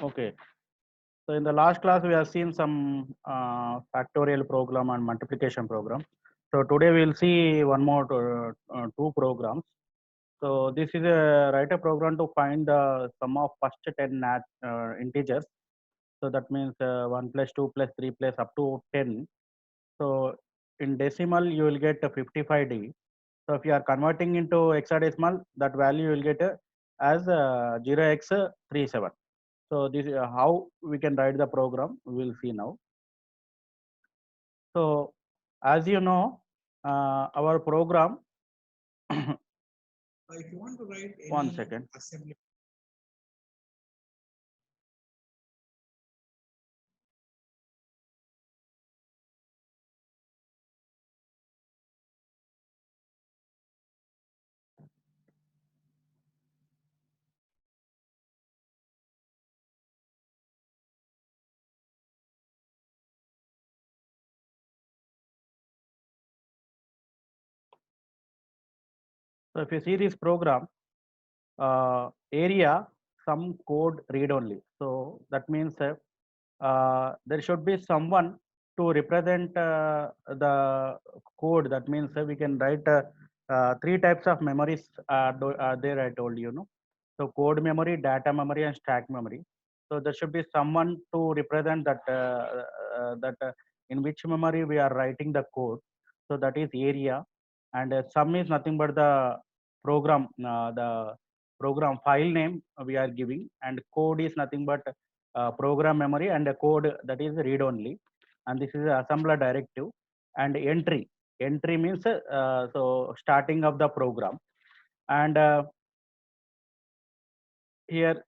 Okay. So in the last class, we have seen some factorial program and multiplication program. So today we will see one more two programs. So this is a write a program to find the sum of first 10 integers. So that means 1 plus 2 plus 3 plus up to 10. So in decimal, you will get a 55D. So if you are converting into hexadecimal, that value you will get as 0x37. So this is how we can write the program. We will see now. So as you know, our program. If you want to write any 1 second. assembly. So if you see this program, area some code read only. So that means there should be someone to represent the code. That means we can write three types of memories there. I told you, no. So code memory, data memory, and stack memory. So there should be someone to represent that in which memory we are writing the code. So that is area, and sum is nothing but the program file name we are giving, and code is nothing but program memory and a code that is read only, and this is assembler directive. And entry means so starting of the program. And here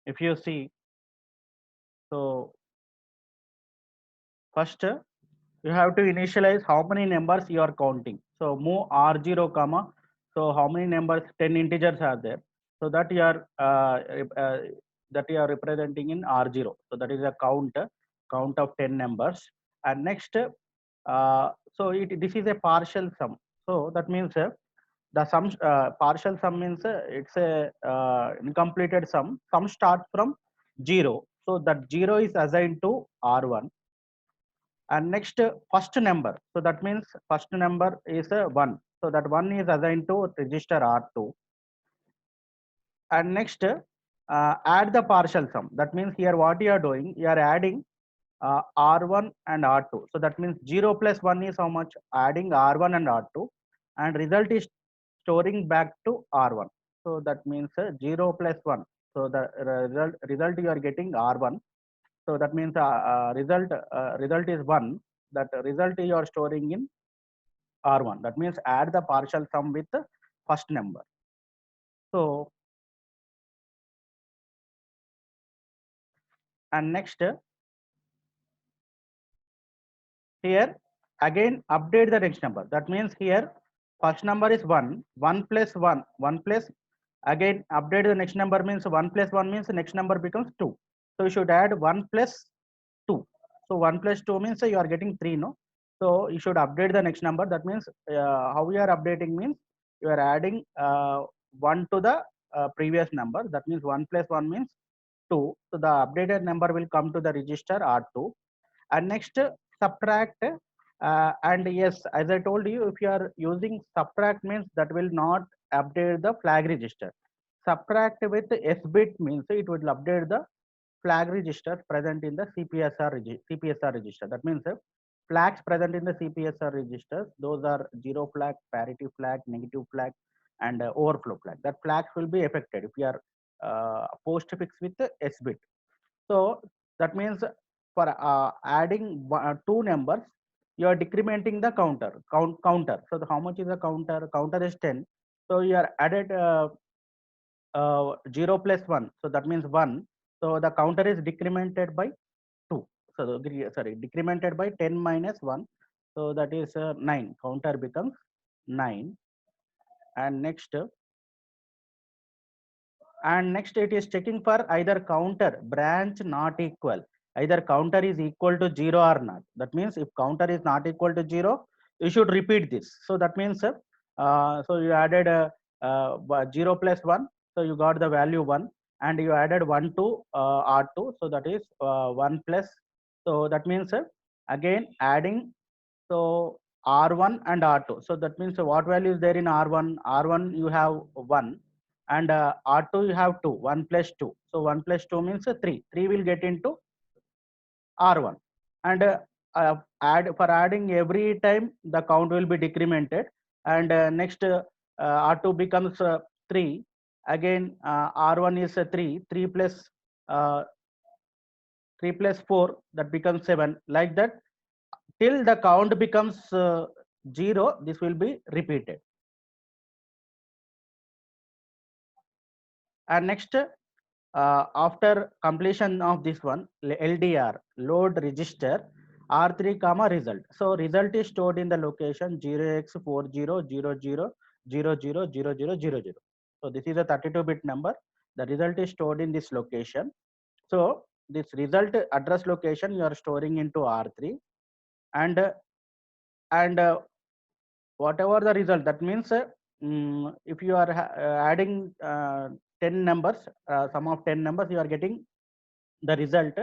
if you see, so first you have to initialize how many numbers you are counting. So move r0 comma, so how many numbers, 10 integers are there, so that you are representing in r0. So that is a count of 10 numbers. And next this is a partial sum. So that means the sum, partial sum means it's a incompleted sum starts from 0. So that 0 is assigned to r1. And next first number, so that means first number is 1. So that 1 is assigned to register r2. And next add the partial sum. That means here what you are doing, you are adding r1 and r2. So that means 0 plus 1 is how much, adding r1 and r2, and result is storing back to r1. So that means 0 plus 1. So the result you are getting r1. So that means result is 1. That result you are storing in r1. That means add the partial sum with the first number. So and next here again update the next number. That means here first number is 1. 1 plus 1, 1 plus, again update the next number means 1 plus 1 means the next number becomes 2. So you should add 1 plus 2. So 1 plus 2 means you are getting 3, no? So you should update the next number. That means how we are updating means you are adding 1 to the previous number. That means 1 plus 1 means 2. So the updated number will come to the register R2. And next subtract. And yes, as I told you, if you are using subtract means that will not update the flag register. Subtract with S bit means it will update the flag register present in the CPSR register. That means flags present in the CPSR registers, those are zero flag, parity flag, negative flag, and overflow flag. That flags will be affected if you are postfix with the S bit. So that means for adding two numbers, you are decrementing the counter. So how much is the counter? Counter is 10. So you are added 0 plus 1. So that means 1. So the counter is decremented by 2. So decremented by 10 minus 1. So that is 9. Counter becomes 9. And next it is checking for either counter branch not equal. Either counter is equal to 0 or not. That means if counter is not equal to 0, you should repeat this. So that means so you added 0 plus 1. So you got the value 1. and you added 1 to R2, so that is 1 plus, so that means again adding, so R1 and R2, so that means what value is there in R1? R1 you have 1, and R2 you have 2, 1 plus 2, so 1 plus 2 means 3 will get into R1, and add, for adding every time the count will be decremented, and next R2 becomes 3, again R1 is 3, 3 plus uh, 3 plus 4, that becomes 7, like that till the count becomes 0. This will be repeated. And next, after completion of this one, LDR, load register R3 comma result. So result is stored in the location 0x4000000000. So this is a 32-bit number. The result is stored in this location. So this result address location you are storing into R3, and whatever the result, that means if you are adding 10 numbers, sum of 10 numbers, you are getting the result.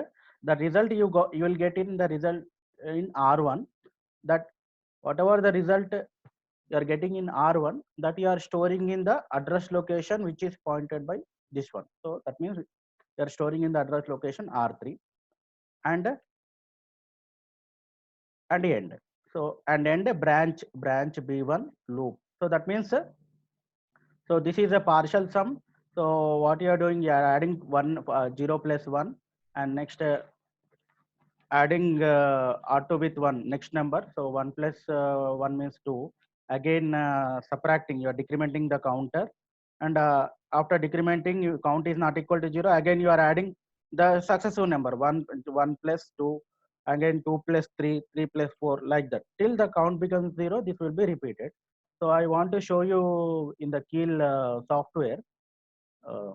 The result you will get in the result in R1, that whatever the result you are getting in R1, that you are storing in the address location which is pointed by this one. So that means you are storing in the address location R3, and end. So and end branch B1 loop. So that means so this is a partial sum. So what you are doing, you are adding 0 plus 1, and next adding R2 with 1 next number. So 1 plus 1 means 2. Again subtracting, you are decrementing the counter, and after decrementing, you count is not equal to 0. Again you are adding the successive number 1 plus 2, again 2 plus 3, 3 plus 4, like that till the count becomes 0. This will be repeated. So I want to show you in the Keel software. Uh,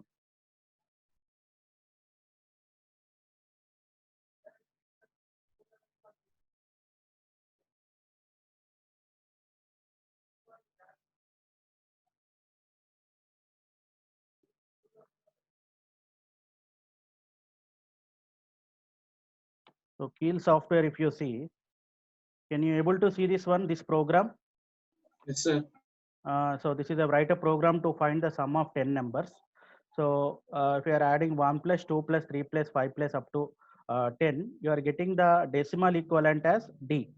so Keel software, if you see, can you able to see this one, this program? Yes, sir. So this is a write a program to find the sum of 10 numbers. So if you are adding 1 plus 2 plus 3 plus 5 plus up to 10, you are getting the decimal equivalent as D.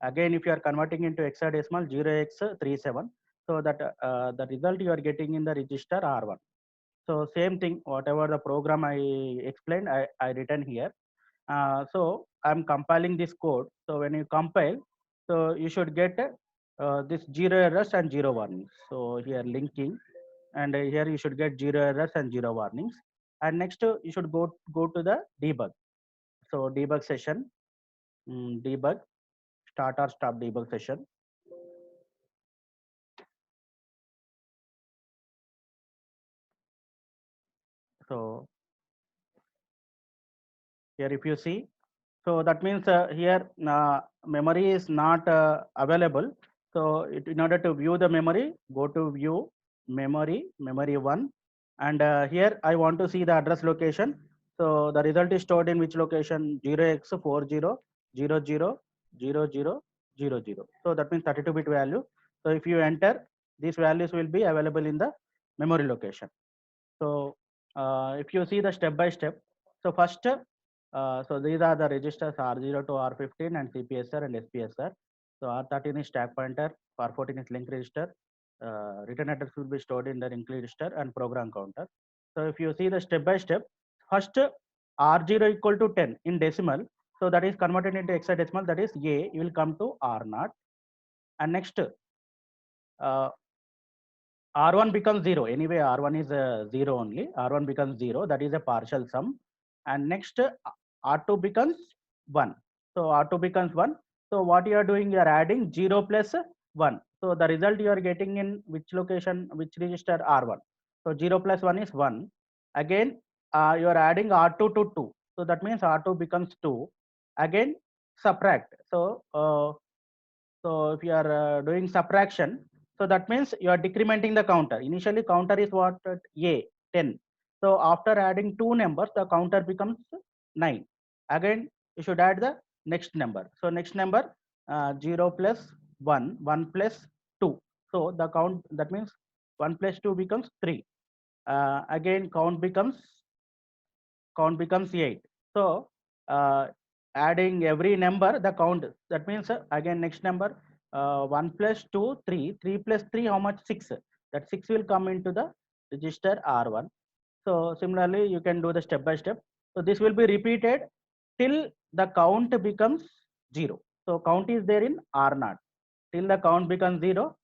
Again, if you are converting into hexadecimal, 0x37, so that the result you are getting in the register R1. So same thing, whatever the program I explained, I written here. So I'm compiling this code. So when you compile, so you should get this 0 errors and 0 warnings. So here linking, and here you should get 0 errors and 0 warnings. And next you should go to the debug. So debug session, debug, start or stop debug session. So here if you see, so that means here memory is not available. So in order to view the memory, go to view memory 1, and here I want to see the address location. So the result is stored in which location? 0x40000000. So that means 32-bit value. So if you enter, these values will be available in the memory location. So if you see the step by step, so first, so these are the registers R0 to R15 and CPSR and SPSR. So R13 is stack pointer, R14 is link register. Return address will be stored in the link register and program counter. So if you see the step by step, first R0 equal to 10 in decimal. So that is converted into hexadecimal, that is A, you will come to R0. And next, R1 becomes 0. Anyway, R1 is 0 only. R1 becomes 0. That is a partial sum. And next, R2 becomes 1. So R2 becomes 1. So what you are doing, you are adding 0 plus 1. So the result you are getting in which location, which register? R1. So 0 plus 1 is 1. Again, you are adding R2 to 2. So that means R2 becomes 2. Again, subtract. So if you are doing subtraction, so that means you are decrementing the counter. Initially counter is what? A 10. So after adding two numbers, the counter becomes 9. Again, you should add the next number. So next number 0 plus 1, 1 plus 2. So the count, that means 1 plus 2 becomes 3. Again, count becomes 8. So adding every number, the count, that means again next number 1 plus 2, 3, 3 plus 3, how much? 6. That 6 will come into the register R1. So similarly, you can do the step by step. So this will be repeated till the count becomes 0. So count is there in R0 till the count becomes 0.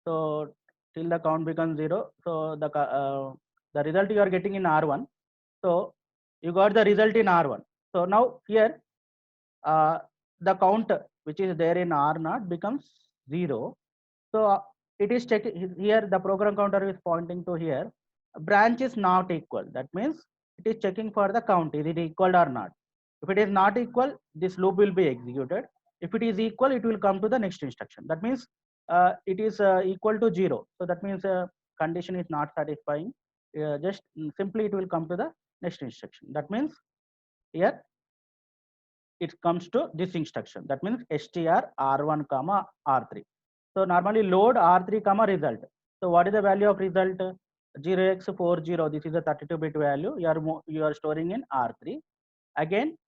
So till the count becomes 0. So the result you are getting in R1. So you got the result in R1. So now here the count which is there in R0 becomes 0. So it is checking here, the program counter is pointing to here. Branch is not equal. That means it is checking for the count. Is it equal or not? If it is not equal, this loop will be executed. If it is equal, it will come to the next instruction. That means it is equal to 0. So that means condition is not satisfying. Just simply it will come to the next instruction. That means here it comes to this instruction. That means str r1 comma r3. So normally load r3 comma result. So what is the value of result? 0x40. This is a 32-bit value. You are storing in r3. Again,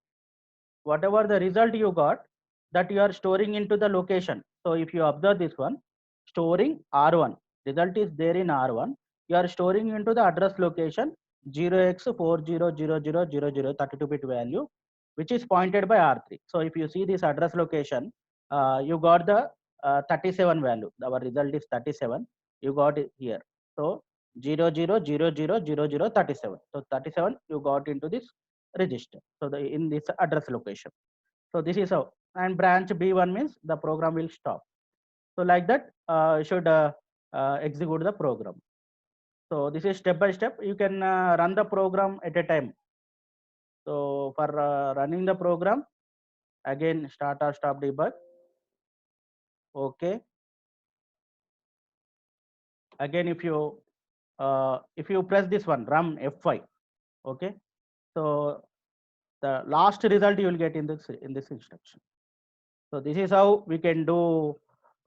whatever the result you got, that you are storing into the location. So if you observe this one, storing r1, result is there in r1. You are storing into the address location 0x400000 32-bit value, which is pointed by R3. So if you see this address location, you got the 37 value. Our result is 37. You got it here. So 00000037. So 37 you got into this register. So in this address location. So this is how. And branch B1 means the program will stop. So like that, you should execute the program. So this is step by step. You can run the program at a time. So for running the program, again start or stop debug. Okay. Again, if you press this one, run F5. Okay. So the last result you will get in this instruction. So this is how we can do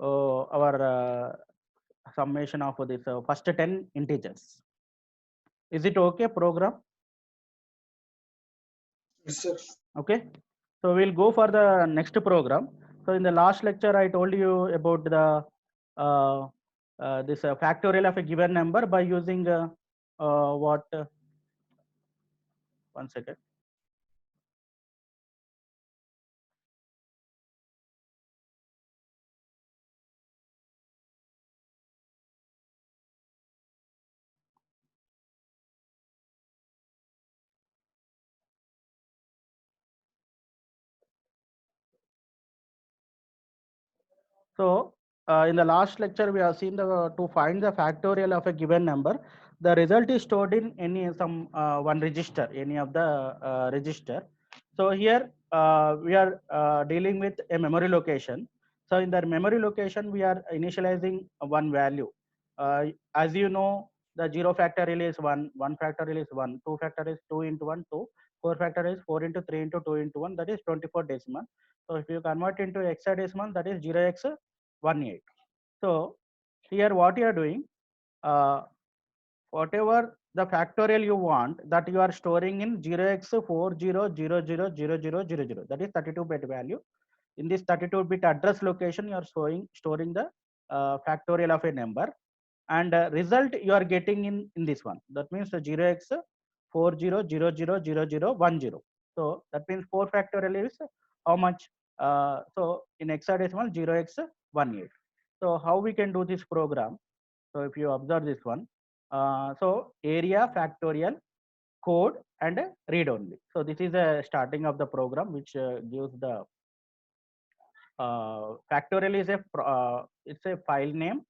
our summation of this first 10 integers. Is it okay, program? Yes, sir. Okay. So we'll go for the next program. So in the last lecture, I told you about the this factorial of a given number by using what? One second. So in the last lecture, we have seen the to find the factorial of a given number. The result is stored in any some one register, any of the register. So here we are dealing with a memory location. So in the memory location, we are initializing one value. As you know, the 0 factorial is 1, 1 factorial is 1, 2 factorial is 2 into 1, 2, 4 factorial is 4 into 3 into 2 into 1, that is 24 decimal. So if you convert into hexadecimal, that is 0x18. So here what you are doing, uh, whatever the factorial you want, that you are storing in 0x40000000. That is 32-bit value. In this 32-bit address location, you are storing the factorial of a number, and result you are getting in this one. That means the 0x40000010. So that means 4 factorial is how much? So in hexadecimal 0x18. So how we can do this program? So if you observe this one, so area factorial code and read only. So this is a starting of the program which gives the factorial is it's a file name,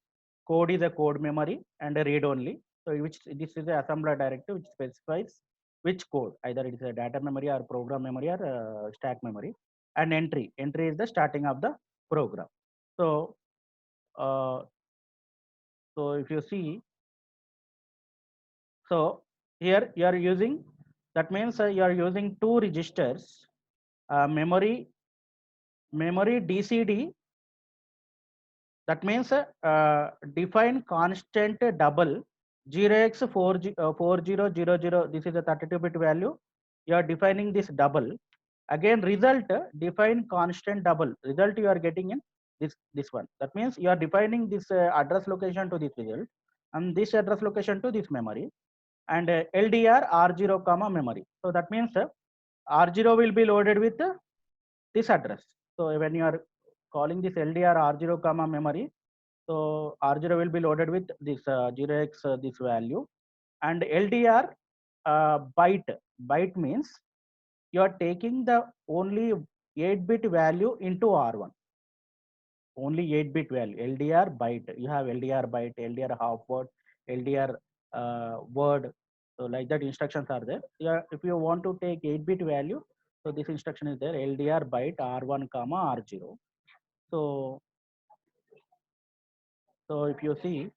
code is a code memory, and a read only. So which this is a assembler directive which specifies which code, either it is a data memory or program memory or stack memory. And entry is the starting of the program. So uh, so if you see, so Here you are using, that means you are using two registers, memory DCD. That means define constant double 0x4000. This is a 32-bit value. You are defining this double. Again, result define constant double. Result you are getting in this one. That means you are defining this address location to this result, and this address location to this memory, and LDR R0 comma memory. So that means R0 will be loaded with this address. So when you are calling this LDR R0 comma memory, so R0 will be loaded with this 0x this value, and LDR byte means you are taking the only 8-bit value into R1. Only 8-bit value. LDR byte. You have LDR byte, LDR half word, LDR word. So like that instructions are there. Yeah, if you want to take 8-bit value, so this instruction is there. LDR byte R1 comma R0. So if you see,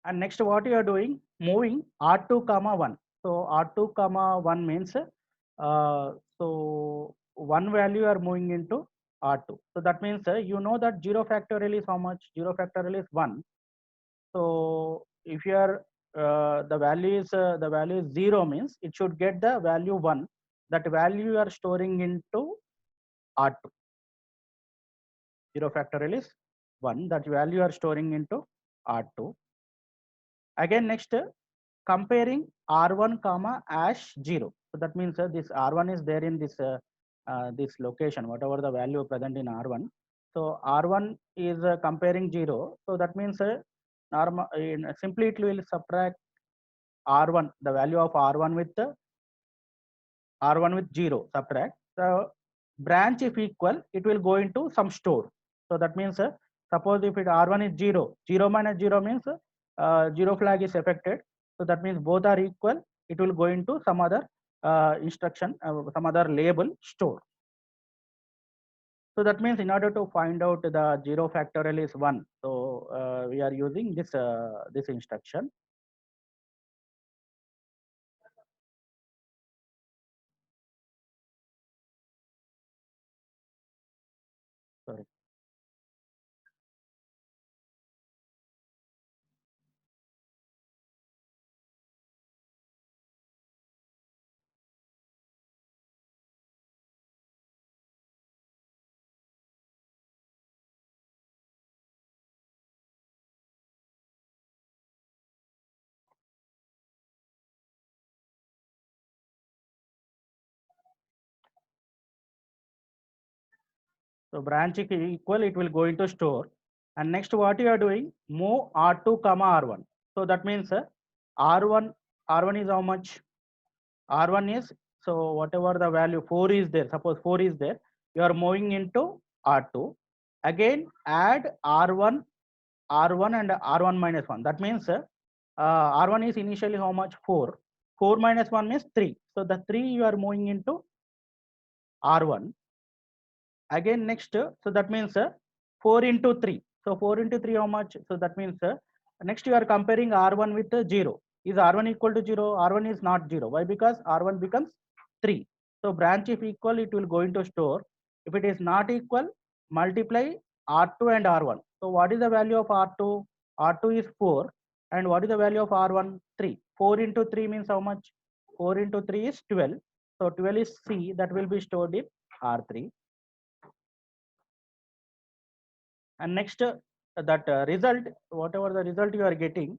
and next what you are doing, moving R2 comma 1. So R2 comma 1 means so one value you are moving into R2. So that means you know that 0 factorial is how much? 0 factorial is 1. So if you are the value is 0 means it should get the value 1. That value you are storing into R2. 0 factorial is 1. That value you are storing into R2. Again, next comparing R1 comma ash 0. So that means this R1 is there in this location, whatever the value present in R1. So R1 is comparing 0. So that means simply it will subtract R1, the value of R1 with R1 with 0, subtract. The branch if equal, it will go into some store. So that means suppose if it R1 is 0, 0 minus 0 means 0 flag is affected. So that means both are equal. It will go into some other instruction, some other label store. So that means in order to find out the 0 factorial is 1, so we are using this instruction. Sorry. So branch equal, it will go into store. And next what you are doing, move R2 comma R1. So that means R1 is how much? R1 is, so whatever the value 4 is there, suppose 4 is there, you are moving into R2. Again add R1 and R1 minus 1. That means R1 is initially how much? 4. 4 minus 1 is 3. So the 3 you are moving into R1. Again next, so that means 4 into 3. So 4 into 3 how much? So that means next you are comparing R1 with 0. Is R1 equal to 0? R1 is not 0. Why? Because R1 becomes 3. So branch if equal, it will go into store. If it is not equal, multiply R2 and R1. So what is the value of R2? R2 is 4. And what is the value of R1? 3. 4 into 3 means how much? 4 into 3 is 12. So 12 is C, that will be stored in R3. And next that result, whatever the result you are getting,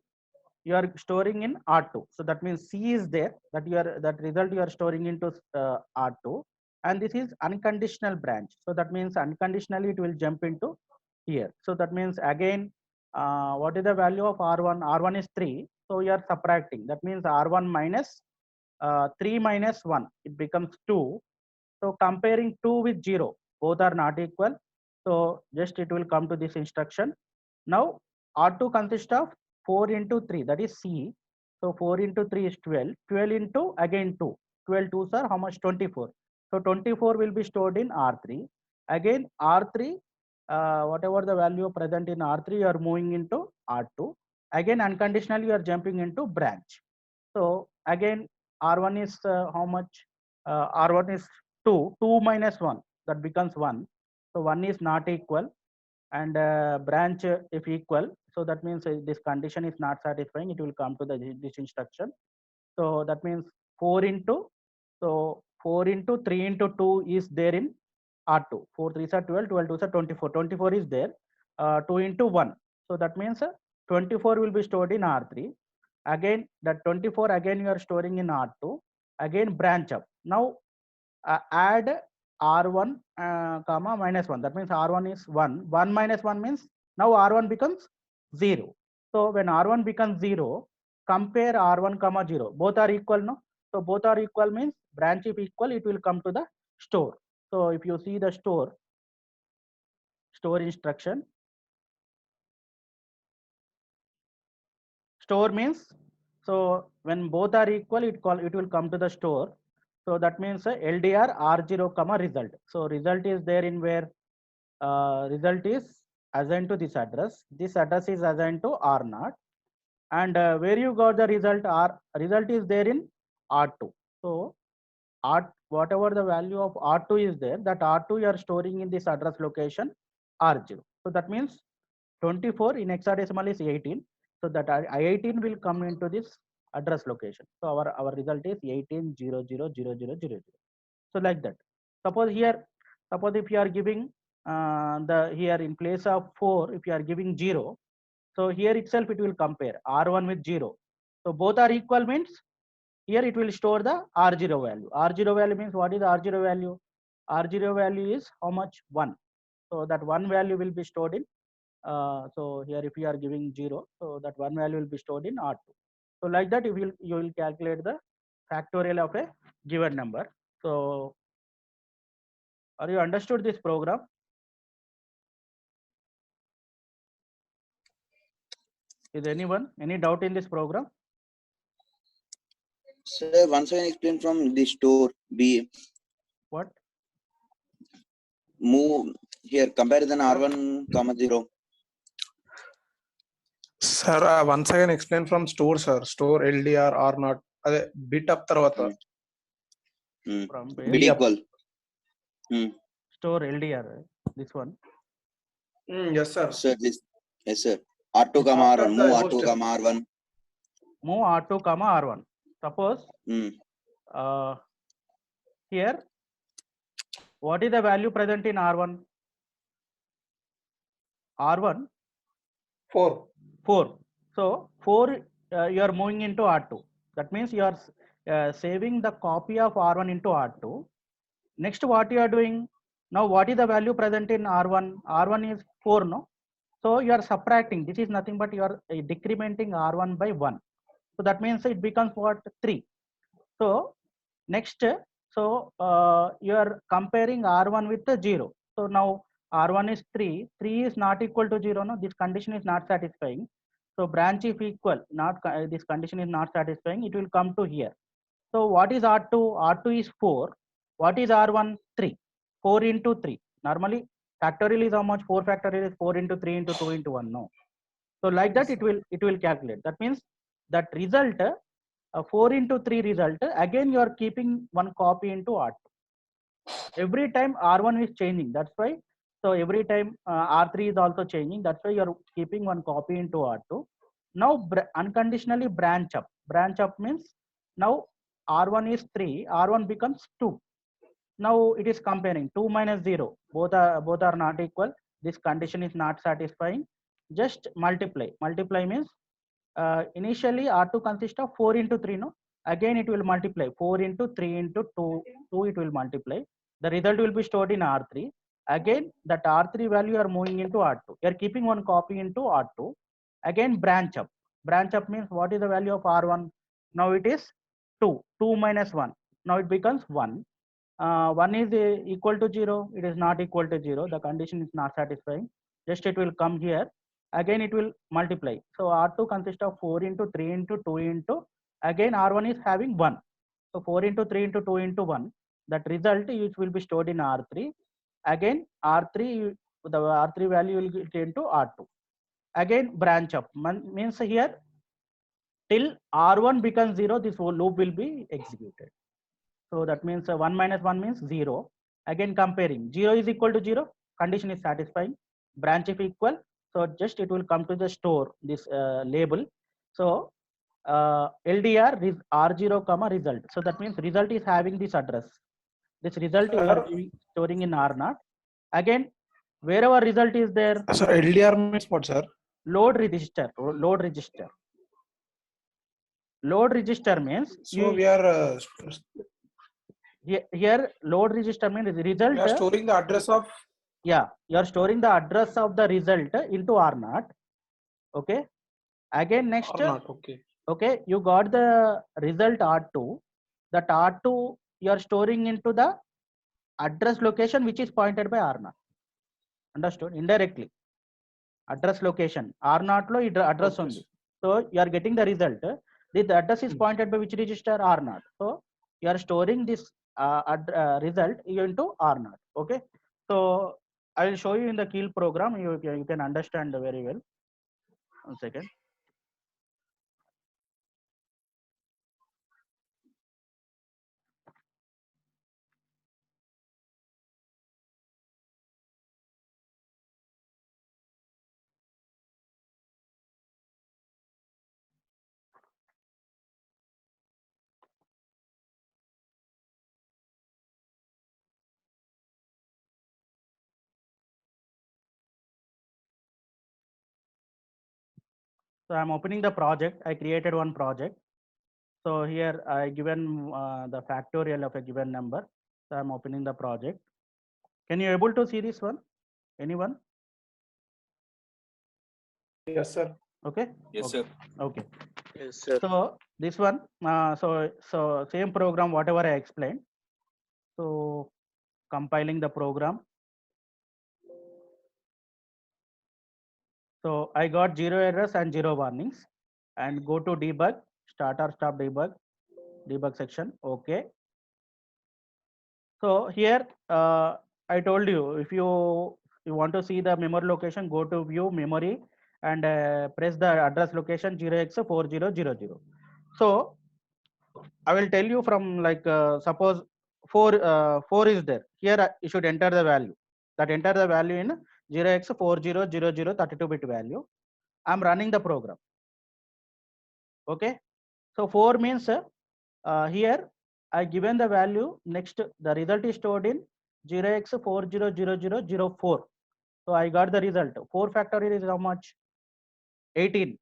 you are storing in R2. So that means C is there, that result you are storing into R2, and this is unconditional branch. So that means unconditionally it will jump into here. So that means again what is the value of R1? R1 is 3. So you are subtracting. That means R1 minus 3 minus 1, it becomes 2. So comparing 2 with 0, both are not equal. So just it will come to this instruction. Now R2 consists of 4 into 3, that is C. So 4 into 3 is 12. 12 into again 2. 12 twos are how much? 24. So 24 will be stored in R3. Again, R3, whatever the value present in R3, you are moving into R2. Again, unconditionally, you are jumping into branch. So again, R1 is how much? R1 is 2. 2 minus 1, that becomes 1. So 1 is not equal, and branch if equal, so that means this condition is not satisfying, it will come to this instruction. So that means 4 into, so 4 into 3 into 2 is there in R2. 4 3s are 12, 12 2s are 24. 24 is there. 2 into 1. So that means 24 will be stored in R3. Again, that 24 again you are storing in R2. Again, branch up. Now add R1 comma minus 1. That means R1 is 1. 1 minus 1 means now R1 becomes 0. So when R1 becomes 0, compare R1 comma 0. Both are equal, no? So both are equal means branch if equal, it will come to the store. So if you see the store instruction, store means, so when both are equal, it will come to the store. So that means LDR R0 comma result. So result is there in where? Result is assigned to this address. This address is assigned to R0, and where you got the result? Result is there in R2. So whatever the value of R2 is there, that R2 you are storing in this address location R0. So that means 24 in hexadecimal is 18. So that I18 will come into this address location. So our result is 18000000. So like that. Suppose here, suppose if you are giving the here in place of 4, if you are giving 0, so here itself it will compare R1 with 0. So both are equal means here it will store the R0 value. R0 value means what is R0 value? R0 value is how much? 1. So that 1 value will be stored in, so here if you are giving 0, so that 1 value will be stored in R2. So like that you will calculate the factorial of a given number. So are you understood this program? Is anyone any doubt in this program? Sir, once again explain from the store B. What? Move here, comparison R1 comma 0. Sir, once again explain from store, sir. Store LDR or not. Bit up tarvata. From Bit equal. Store LDR, this one. Yes, sir. Sir, this, yes, sir. R2 comma R1. Move R2 comma R1. Move R2 comma R1. Suppose here, what is the value present in R1? R1 4. 4. So 4 you are moving into R2. That means you are saving the copy of R1 into R2. Next, what you are doing now? What is the value present in R1? R1 is 4, no? So you are subtracting. This is nothing but you are decrementing R1 by 1. So that means it becomes what? 3. So next, so you are comparing R1 with the 0. So now R1 is 3. 3 is not equal to 0. No, this condition is not satisfying. So branch if equal, not this condition is not satisfying. It will come to here. So what is R2? R2 is 4. What is R1? 3. 4 into 3. Normally factorial is how much? 4 factorial is 4 into 3 into 2 into 1. No. So like that it will calculate. That means that result 4 into 3 result, again you are keeping one copy into R2. Every time R1 is changing. That's why. So every time R3 is also changing. That's why you are keeping one copy into R2. Now unconditionally branch up. Branch up means now R1 is 3. R1 becomes 2. Now it is comparing 2 minus 0. Both are not equal. This condition is not satisfying. Just multiply. Multiply means initially R2 consists of 4 into 3. No, again it will multiply 4 into 3 into 2. 2 it will multiply. The result will be stored in R3. Again that R3 value are moving into R2. You are keeping one copy into R2. Again branch up. Branch up means what is the value of R1? Now it is 2. 2 minus 1. Now it becomes 1. 1 is equal to 0. It is not equal to 0. The condition is not satisfying. Just it will come here. Again it will multiply. So R2 consists of 4 into 3 into 2 into, again R1 is having 1. So 4 into 3 into 2 into 1, that result which will be stored in R3. Again, R3, the R3 value will get into R2. Again, branch up means here till R1 becomes 0, this whole loop will be executed. So that means 1 minus 1 means 0. Again, comparing 0 is equal to 0, condition is satisfying. Branch if equal, so just it will come to the store this label. So LDR is R0 comma result. So that means result is having this address. This result you are storing in R0. Again, wherever result is there, So LDR means what, sir? load register. Load register. Load register means So we are here load register means result. we are storing the address of. Yeah, you are storing the address of the result into R0. Okay. Again, next. Or not, okay. Okay, you got the result R2. That R2 you are storing into the address location which is pointed by R0. Understood? Indirectly. Address location. R0 lo address Okay. undi. So you are getting the result. The address is pointed by which register? R0. So you are storing this result into R0. Okay. So I will show you in the Keel program. You can understand very well. 1 second. So I'm opening the project. I created one project. So here I given the factorial of a given number. So I'm opening the project. Can you able to see this one? Anyone? Yes, sir. Okay. Yes, okay. sir. Okay. Yes, sir. So this one, so same program, whatever I explained. So compiling the program. So I got 0 errors and 0 warnings, and go to debug, start or stop debug section. Okay. So here I told you, if you want to see the memory location, go to view memory and press the address location 0x4000. So I will tell you from like suppose 4 is there. Here you should enter the value. That enter the value in 0x4000 32-bit value. I'm running the program. Okay. So 4 means here I given the value. Next the result is stored in 0x400004. So I got the result. 4 factorial is how much? 18.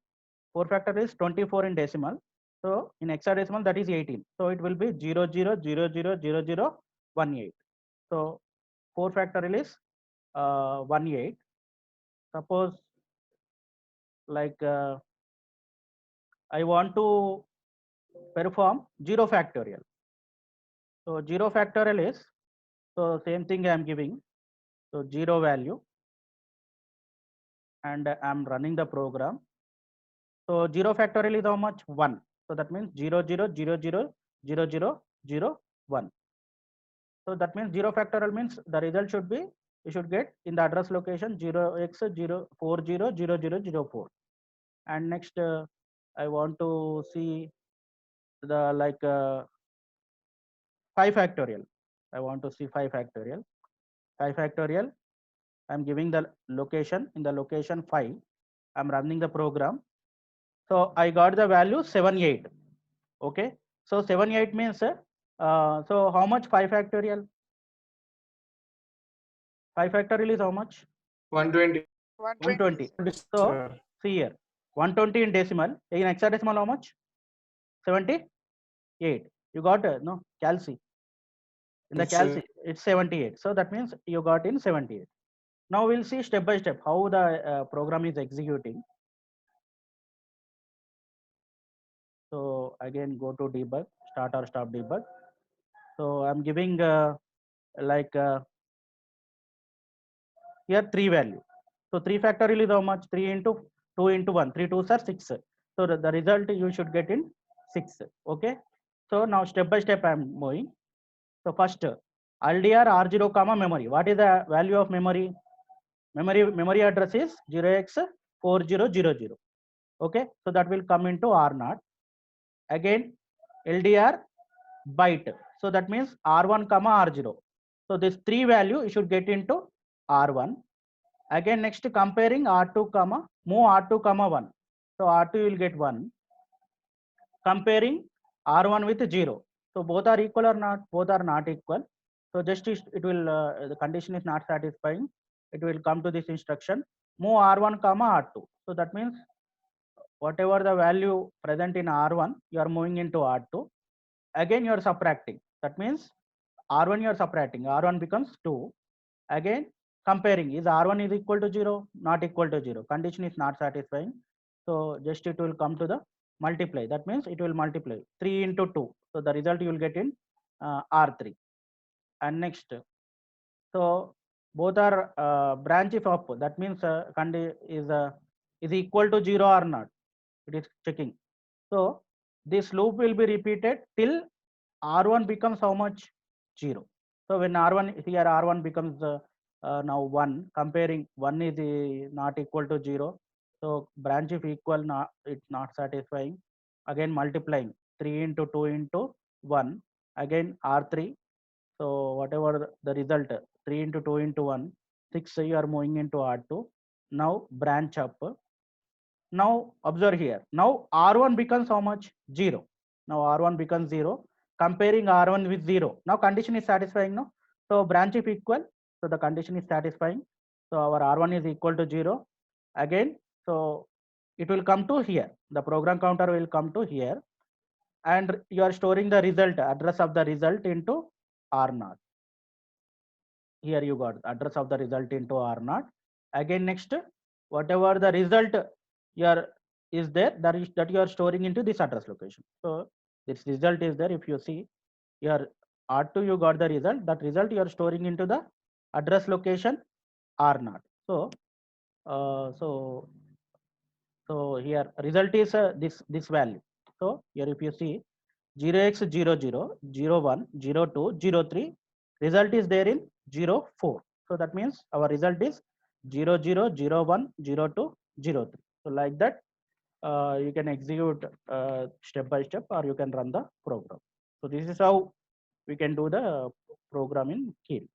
4 factorial is 24 in decimal. So in hexadecimal that is 18. So it will be 00000018. So 4 factorial is 18. Suppose like I want to perform 0 factorial. So 0 factorial is, so same thing I am giving. So 0 value, and I am running the program. So 0 factorial is how much? 1. So that means 000000001. So that means 0 factorial means the result should be, you should get in the address location 0x400004. And next I want to see the like 5 factorial. I want to see 5 factorial. 5 factorial. I'm giving the location, in the location 5. I'm running the program. So I got the value 78. Okay. So 78 means so how much 5 factorial? 5 factorial is how much? 120. 120. So see here, 120 in decimal. In hexadecimal how much? 78. You got no calci. In the Yes, sir. calci it's 78. So that means you got in 78. Now we'll see step by step how the program is executing. So again go to debug, start or stop debug. So I'm giving like here 3 value. So 3 factorial is how much? 3 into 2 into 1. 3 2s are 6. So the result you should get in 6. Okay. So now step by step I am moving. So first LDR R0 comma memory. What is the value of memory? Memory address is 0x4000. Okay, so that will come into R0. Again LDR byte. So that means R1 comma R0. So this three value you should get into R1. Again next comparing R2 comma move R2 comma 1. So R2 will get 1. Comparing R1 with 0. So both are equal or not? Both are not equal. So just it will the condition is not satisfying. It will come to this instruction move R1 comma R2. So that means whatever the value present in R1 you are moving into R2. Again you are subtracting. That means R1 you are subtracting. R1 becomes 2. Again comparing is R1 is equal to 0, not equal to 0. Condition is not satisfying. So just it will come to the multiply. That means it will multiply 3 into 2. So the result you will get in R3. And next, so both are branch if up. That means is equal to 0 or not. It is checking. So this loop will be repeated till R1 becomes how much? 0. So when R1 here R1 becomes now 1, comparing 1 is not equal to 0. So branch if equal, not it's not satisfying. Again multiplying 3 into 2 into 1. Again R3. So whatever the result 3 into 2 into 1, 6 you are moving into R2. Now branch up. Now observe here. Now R1 becomes how much? 0. Now R1 becomes 0. Comparing R1 with 0. Now condition is satisfying, no? So branch if equal. So the condition is satisfying. So our R1 is equal to 0. Again, so it will come to here. The program counter will come to here. And you are storing the result, address of the result into R0. Here you got address of the result into R0. Again next, whatever the result your is there, that you are storing into this address location. So this result is there. If you see your R2 you got the result, that result you are storing into the address location R0. So so here result is this value. So here if you see 0x00, 01, 02, 03, result is there in 04. So that means our result is 00, 01, 02, 03. So like that you can execute step by step, or you can run the program. So this is how we can do the program in Keil.